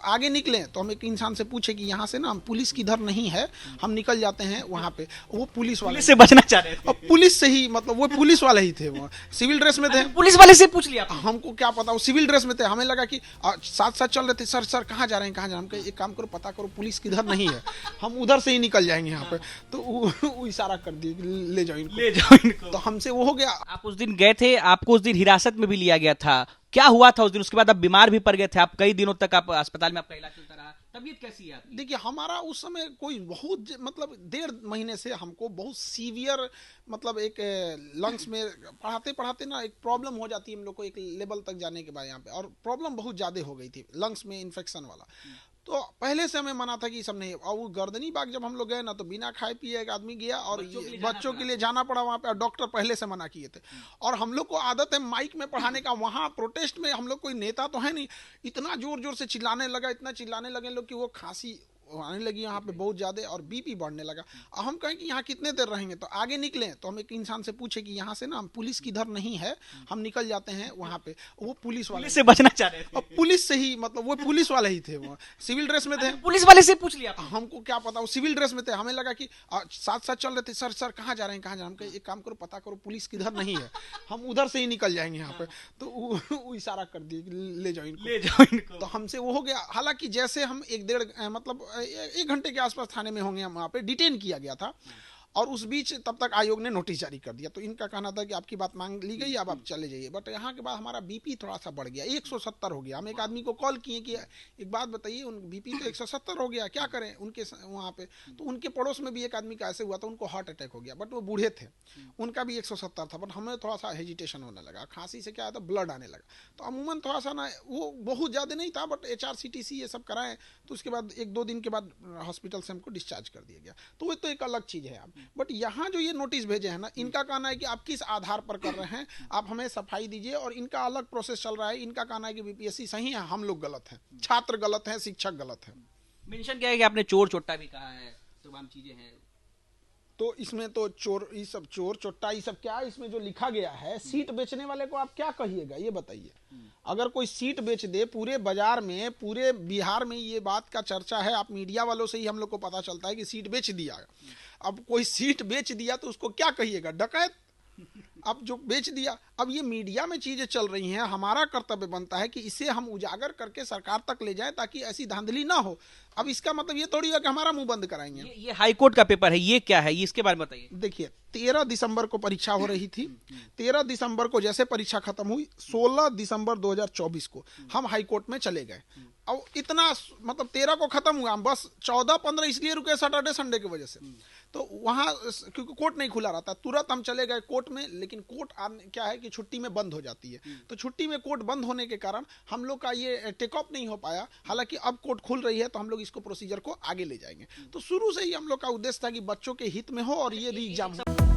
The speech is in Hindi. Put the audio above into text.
आगे निकले तो हम एक इंसान से पूछे कि यहाँ से ना हम पुलिस किधर नहीं है, हम निकल जाते हैं वहाँ पे। वो पुलिस वाले से बचना चाह रहे थे। अब पुलिस से ही मतलब वो पुलिस वाले ही थे, वो सिविल ड्रेस में थे। पुलिस वाले से पूछ लिया हमको क्या पता, वो सिविल ड्रेस में थे। हमें लगा कि साथ साथ चल रहे थे। सर सर कहाँ जा रहे हैं, कहाँ जा रहे हैं? हम कहे एक काम करो, पता करो पुलिस किधर नहीं है, हम उधर से ही निकल जाएंगे यहाँ पे। तो वो इशारा कर दिए ले जाओ इनको। तो हमसे वो हो गया। आप उस दिन गए थे, आपको उस दिन हिरासत में भी लिया गया था, क्या हुआ था उस दिन? उसके बाद आप बीमार भी पड़ गए थे, आप कई दिनों तक आप अस्पताल में आपका इलाज चलता रहा, तबीयत कैसी है आपकी? देखिए हमारा उस समय कोई बहुत मतलब 1.5 महीने से हमको बहुत सीवियर मतलब एक लंग्स में पढ़ाते पढ़ाते ना एक प्रॉब्लम हो जाती है हम लोग को एक लेवल तक जाने के बाद यहाँ पे, और प्रॉब्लम बहुत ज़्यादा हो गई थी लंग्स में इन्फेक्शन वाला। तो पहले से हमें मना था कि सब नहीं। और वो गर्दनी बाग जब हम लोग गए ना तो बिना खाए पिए एक आदमी गया और बच्चों के लिए जाना पड़ा वहाँ पे, और डॉक्टर पहले से मना किए थे। और हम लोग को आदत है माइक में पढ़ाने का, वहाँ प्रोटेस्ट में हम लोग कोई नेता तो है नहीं, इतना जोर जोर से चिल्लाने लगा, इतना चिल्लाने लगे लोग कि वो खांसी आने लगी यहाँ पे बहुत ज़्यादा, और बीपी बढ़ने लगा। अब हम कहें कि यहाँ कितने देर रहेंगे, तो आगे निकले तो हम एक इंसान से पूछे कि यहाँ से ना हम पुलिस किधर नहीं है, हम निकल जाते हैं वहाँ पे। वो पुलिस वाले से बचना चाह रहे थे। अब पुलिस से ही मतलब वो पुलिस वाले ही थे, वो सिविल ड्रेस में थे। पुलिस वाले से पूछ लिया हमको क्या पता, वो सिविल ड्रेस में थे। हमें लगा कि साथ साथ चल रहे थे। सर सर कहाँ जा रहे हैं, कहाँ जा रहे हैं? हम कहे एक काम करो, पता करो पुलिस किधर नहीं है, हम उधर से ही निकल जाएंगे यहाँ पे। तो वो इशारा कर दिए ले जाओ इनको। तो हमसे वो हो गया। हालांकि जैसे हम 1 घंटे के आसपास थाने में होंगे, हम वहाँ पे डिटेन किया गया था। और उस बीच तब तक आयोग ने नोटिस जारी कर दिया। तो इनका कहना था कि आपकी बात मांग ली गई, अब आप चले जाइए। बट यहाँ के बाद हमारा बीपी थोड़ा सा बढ़ गया, 170 हो गया। हम एक आदमी को कॉल किए कि एक बात बताइए, उन बीपी तो 170 हो गया, क्या करें उनके वहाँ पे। तो उनके पड़ोस में भी एक आदमी का ऐसे हुआ था, उनको हार्ट अटैक हो गया, बट वो बूढ़े थे, उनका भी 170 था। बट हमें थोड़ा सा हेजिटेशन होने लगा, खांसी से क्या है तो ब्लड आने लगा। तो अमूमन थोड़ा सा ना वो बहुत ज़्यादा नहीं था, बट HRCTC ये सब कराएं। तो उसके बाद 1-2 दिन के बाद हॉस्पिटल से हमको डिस्चार्ज कर दिया गया। तो वो तो एक अलग चीज़ है। बट यहाँ जो ये नोटिस भेजे हैं ना, इनका कहना है कि आप किस आधार पर कर रहे हैं, आप हमें सफाई दीजिए। और इनका अलग प्रोसेस चल रहा है। इनका कहना है कि BPSC सही है, हम लोग गलत हैं, छात्र गलत हैं, शिक्षक गलत हैं। मेंशन किया है कि आपने चोर चोट्टा भी कहा है, तमाम चीजें हैं। तो इसमें तो चोर, ये सब चोर चोट्टा ये सब क्या, इसमें जो लिखा गया है, सीट बेचने वाले को आप क्या कहिएगा ये बताइए। अगर कोई सीट बेच दे पूरे बाजार में, पूरे बिहार में ये बात का चर्चा है, आप मीडिया वालों से ही हम लोग को पता चलता है कि सीट बेच दिया। अब कोई सीट बेच दिया तो उसको क्या कहिएगा, डकैत। अब जो बेच दिया, अब ये मीडिया में चीजें चल रही हैं, हमारा कर्तव्य बनता है कि इसे हम उजागर करके सरकार तक ले जाएं ताकि ऐसी धांधली ना हो। अब इसका मतलब ये थोड़ी है कि हमारा मुंह बंद कराएंगे। ये हाईकोर्ट का पेपर है, ये क्या है, ये इसके बारे में बताइए। देखिए 13 दिसंबर को परीक्षा हो रही थी। 13 दिसंबर को जैसे परीक्षा खत्म हुई, 16 दिसंबर 2024 को हम हाईकोर्ट में चले गए। अब इतना मतलब 13 को खत्म हुआ, हम बस 14-15 इसलिए रुके सैटरडे संडे की वजह से। तो वहाँ क्योंकि कोर्ट नहीं खुला रहता, तुरंत हम चले गए कोर्ट में। लेकिन कोर्ट क्या है कि छुट्टी में बंद हो जाती है। तो छुट्टी में कोर्ट बंद होने के कारण हम लोग का ये टेक ऑफ नहीं हो पाया। हालांकि अब कोर्ट खुल रही है तो हम लोग इसको प्रोसीजर को आगे ले जाएंगे। तो शुरू से ही हम लोग का उद्देश्य था कि बच्चों के हित में हो और ये री एग्जाम हो।